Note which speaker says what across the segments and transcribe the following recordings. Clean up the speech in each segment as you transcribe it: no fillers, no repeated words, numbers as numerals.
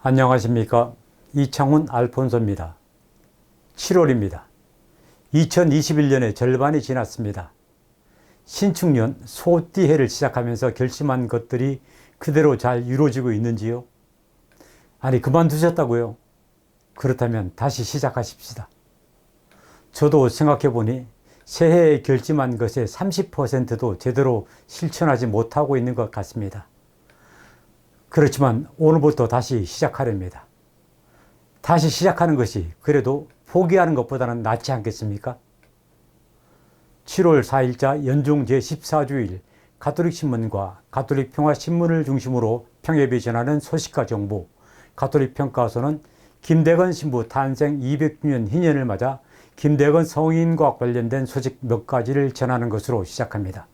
Speaker 1: 안녕하십니까. 이창훈 알폰소입니다. 7월입니다. 2021년의 절반이 지났습니다. 신축년 소띠해를 시작하면서 결심한 것들이 그대로 잘 이루어지고 있는지요? 아니, 그만두셨다고요? 그렇다면 다시 시작하십시다. 저도 생각해보니 새해에 결심한 것의 30%도 제대로 실천하지 못하고 있는 것 같습니다. 그렇지만 오늘부터 다시 시작하렵니다. 다시 시작하는 것이 그래도 포기하는 것보다는 낫지 않겠습니까? 7월 4일자 연중 제14주일 가톨릭신문과 가톨릭평화신문을 중심으로 평협이 전하는 소식과 정보, 가톨릭평가서는 김대건 신부 탄생 200주년 희년을 맞아 김대건 성인과 관련된 소식 몇 가지를 전하는 것으로 시작합니다.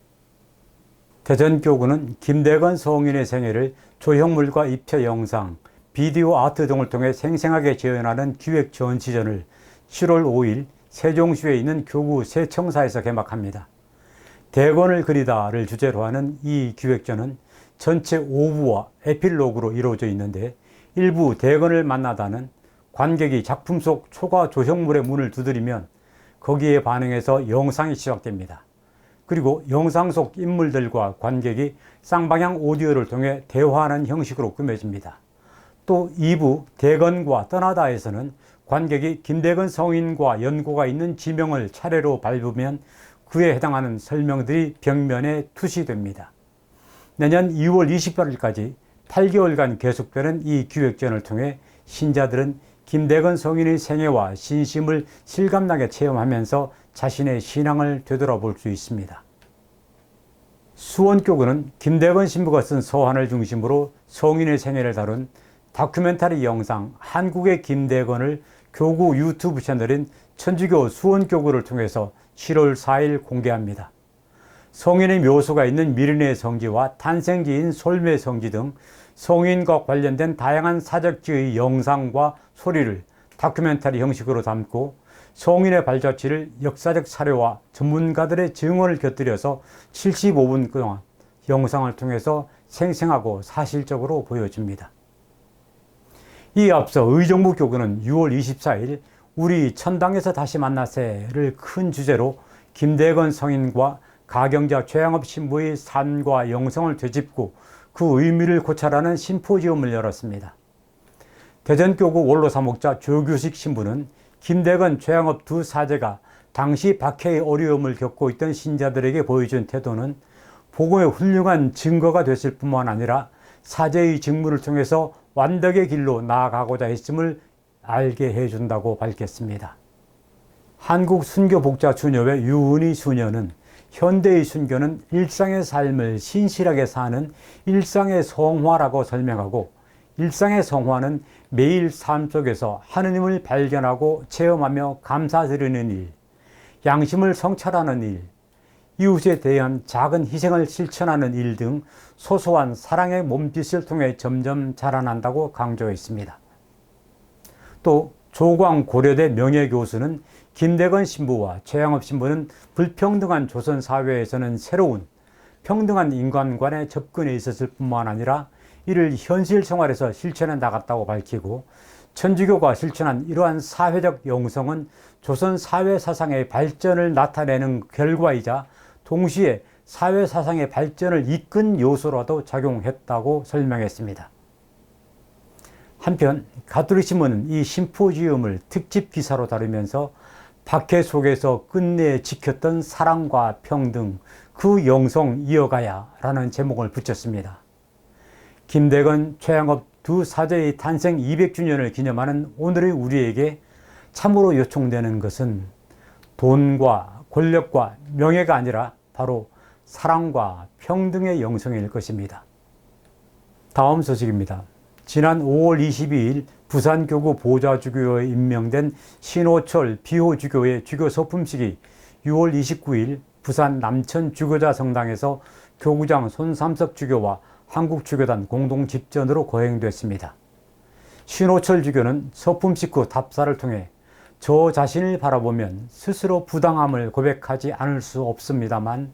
Speaker 1: 대전교구는 김대건 성인의 생애를 조형물과 입체 영상, 비디오 아트 등을 통해 생생하게 재현하는 기획 전시전을 7월 5일 세종시에 있는 교구 세청사에서 개막합니다. 대건을 그리다를 주제로 하는 이 기획전은 전체 5부와 에필로그로 이루어져 있는데, 1부 대건을 만나다는 관객이 작품 속 초가 조형물의 문을 두드리면 거기에 반응해서 영상이 시작됩니다. 그리고 영상 속 인물들과 관객이 쌍방향 오디오를 통해 대화하는 형식으로 꾸며집니다. 또 2부 대건과 떠나다에서는 관객이 김대건 성인과 연고가 있는 지명을 차례로 밟으면 그에 해당하는 설명들이 벽면에 투시됩니다. 내년 2월 28일까지 8개월간 계속되는 이 기획전을 통해 신자들은 김대건 성인의 생애와 신심을 실감나게 체험하면서 자신의 신앙을 되돌아볼 수 있습니다. 수원교구는 김대건 신부가 쓴 서한을 중심으로 성인의 생애를 다룬 다큐멘터리 영상 한국의 김대건을 교구 유튜브 채널인 천주교 수원교구를 통해서 7월 4일 공개합니다. 성인의 묘소가 있는 미르네 성지와 탄생지인 솔메 성지 등 성인과 관련된 다양한 사적지의 영상과 소리를 다큐멘터리 형식으로 담고 성인의 발자취를 역사적 사료와 전문가들의 증언을 곁들여서 75분 동안 영상을 통해서 생생하고 사실적으로 보여줍니다. 이에 앞서 의정부교구는 6월 24일 우리 천당에서 다시 만나세를 큰 주제로 김대건 성인과 가경자 최양업 신부의 삶과 영성을 되짚고 그 의미를 고찰하는 심포지엄을 열었습니다. 대전교구 원로사목자 조규식 신부는 김대건, 최양업 두 사제가 당시 박해의 어려움을 겪고 있던 신자들에게 보여준 태도는 복음의 훌륭한 증거가 됐을 뿐만 아니라 사제의 직무를 통해서 완덕의 길로 나아가고자 했음을 알게 해준다고 밝혔습니다. 한국순교복자수녀회 유은희 수녀는 현대의 순교는 일상의 삶을 신실하게 사는 일상의 성화라고 설명하고, 일상의 성화는 매일 삶 속에서 하느님을 발견하고 체험하며 감사드리는 일, 양심을 성찰하는 일, 이웃에 대한 작은 희생을 실천하는 일 등 소소한 사랑의 몸짓을 통해 점점 자라난다고 강조했습니다. 또 조광 고려대 명예교수는 김대건 신부와 최양업 신부는 불평등한 조선 사회에서는 새로운 평등한 인간관에 접근해 있었을 뿐만 아니라 이를 현실 생활에서 실천해 나갔다고 밝히고, 천주교가 실천한 이러한 사회적 영성은 조선 사회 사상의 발전을 나타내는 결과이자 동시에 사회 사상의 발전을 이끈 요소로도 작용했다고 설명했습니다. 한편 가톨릭신문은 이 심포지엄을 특집 기사로 다루면서 박해 속에서 끝내 지켰던 사랑과 평등, 그 영성 이어가야 라는 제목을 붙였습니다. 김대건, 최양업 두 사제의 탄생 200주년을 기념하는 오늘의 우리에게 참으로 요청되는 것은 돈과 권력과 명예가 아니라 바로 사랑과 평등의 영성일 것입니다. 다음 소식입니다. 지난 5월 22일 부산교구 보좌주교에 임명된 신호철 비호주교의 주교 소품식이 6월 29일 부산 남천 주교자 성당에서 교구장 손삼석 주교와 한국주교단 공동 집전으로 거행됐습니다. 신호철 주교는 소품식 후 답사를 통해 저 자신을 바라보면 스스로 부당함을 고백하지 않을 수 없습니다만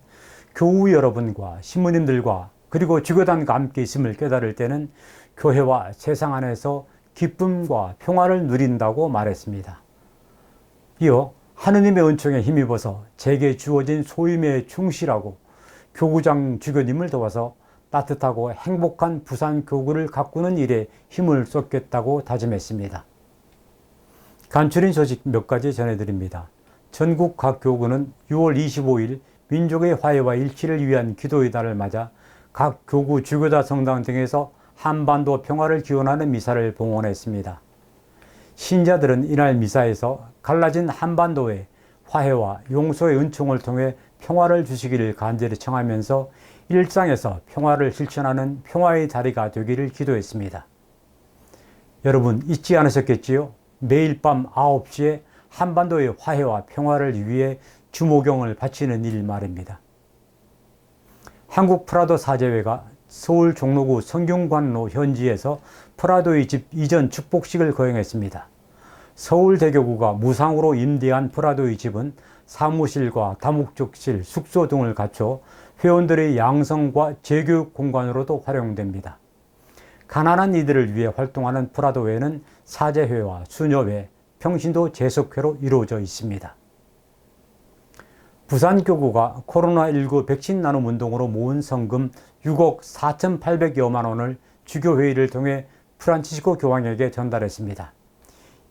Speaker 1: 교우 여러분과 신부님들과 그리고 주교단과 함께 있음을 깨달을 때는 교회와 세상 안에서 기쁨과 평화를 누린다고 말했습니다. 이어 하느님의 은총에 힘입어서 제게 주어진 소임에 충실하고 교구장 주교님을 도와서 따뜻하고 행복한 부산 교구를 가꾸는 일에 힘을 쏟겠다고 다짐했습니다. 간추린 소식 몇 가지 전해드립니다. 전국 각 교구는 6월 25일 민족의 화해와 일치를 위한 기도의 날을 맞아 각 교구 주교자 성당 등에서 한반도 평화를 기원하는 미사를 봉헌했습니다. 신자들은 이날 미사에서 갈라진 한반도에 화해와 용서의 은총을 통해 평화를 주시기를 간절히 청하면서 일상에서 평화를 실천하는 평화의 자리가 되기를 기도했습니다. 여러분 잊지 않으셨겠지요? 매일 밤 9시에 한반도의 화해와 평화를 위해 주모경을 바치는 일 말입니다. 한국 프라도 사제회가 서울 종로구 성균관로 현지에서 프라도의 집 이전 축복식을 거행했습니다. 서울대교구가 무상으로 임대한 프라도의 집은 사무실과 다목적실, 숙소 등을 갖춰 회원들의 양성과 재교육 공간으로도 활용됩니다. 가난한 이들을 위해 활동하는 프라도회는 사제회와 수녀회, 평신도 재석회로 이루어져 있습니다. 부산교구가 코로나19 백신 나눔 운동으로 모은 성금 6억 4,800여만 원을 주교회의를 통해 프란치스코 교황에게 전달했습니다.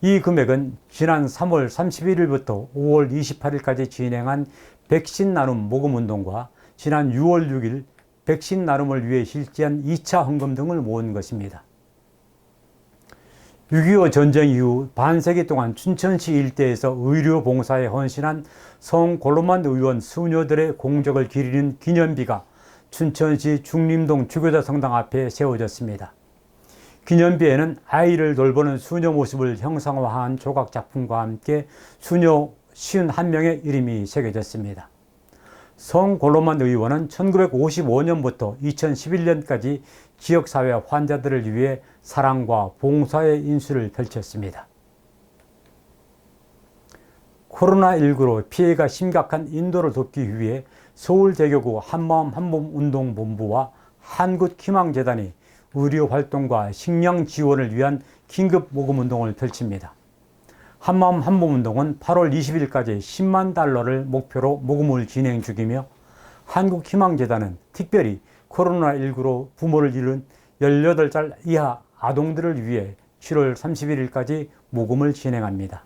Speaker 1: 이 금액은 지난 3월 31일부터 5월 28일까지 진행한 백신 나눔 모금 운동과 지난 6월 6일 백신 나눔을 위해 실시한 2차 헌금 등을 모은 것입니다. 6.25 전쟁 이후 반세기 동안 춘천시 일대에서 의료 봉사에 헌신한 성골로만 의원 수녀들의 공적을 기리는 기념비가 춘천시 중림동 주교자 성당 앞에 세워졌습니다. 기념비에는 아이를 돌보는 수녀 모습을 형상화한 조각 작품과 함께 수녀 51명의 이름이 새겨졌습니다. 성골로만 의원은 1955년부터 2011년까지 지역사회 환자들을 위해 사랑과 봉사의 인수를 펼쳤습니다. 코로나19로 피해가 심각한 인도를 돕기 위해 서울대교구 한마음 한몸 운동본부와 한국희망재단이 의료활동과 식량 지원을 위한 긴급 모금운동을 펼칩니다. 한마음 한몸운동은 8월 20일까지 10만 달러를 목표로 모금을 진행 중이며 한국희망재단은 특별히 코로나19로 부모를 잃은 18살 이하 아동들을 위해 7월 31일까지 모금을 진행합니다.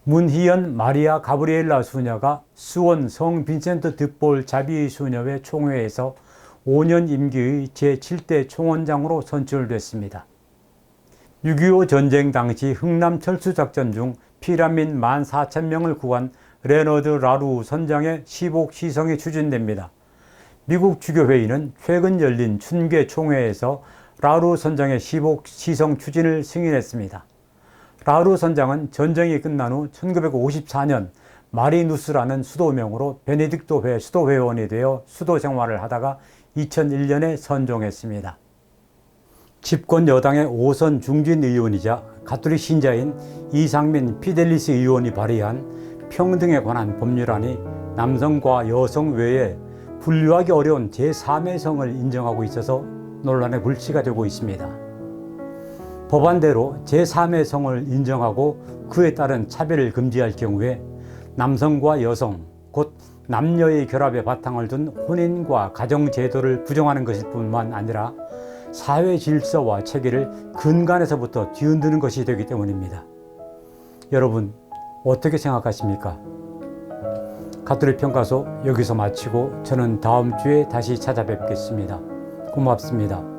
Speaker 1: 문희연 마리아 가브리엘라 수녀가 수원 성 빈센트 드볼 자비 수녀회 총회에서 5년 임기의 제7대 총원장으로 선출됐습니다. 6.25 전쟁 당시 흥남 철수작전 중 피난민 14,000명을 구한 레너드 라루 선장의 시복 시성이 추진됩니다. 미국 주교회의는 최근 열린 춘계 총회에서 라루 선장의 시복 시성 추진을 승인했습니다. 라루 선장은 전쟁이 끝난 후 1954년 마리누스라는 수도명으로 베네딕토회 수도회원이 되어 수도 생활을 하다가 2001년에 선종했습니다. 집권 여당의 5선 중진 의원이자 가톨릭 신자인 이상민 피델리스 의원이 발의한 평등에 관한 법률안이 남성과 여성 외에 분류하기 어려운 제3의 성을 인정하고 있어서 논란의 불씨가 되고 있습니다. 법안대로 제3의 성을 인정하고 그에 따른 차별을 금지할 경우에 남성과 여성, 곧 남녀의 결합에 바탕을 둔 혼인과 가정제도를 부정하는 것일 뿐만 아니라 사회 질서와 체계를 근간에서부터 뒤흔드는 것이 되기 때문입니다. 여러분 어떻게 생각하십니까? 가톨릭 평가소 여기서 마치고 저는 다음 주에 다시 찾아뵙겠습니다. 고맙습니다.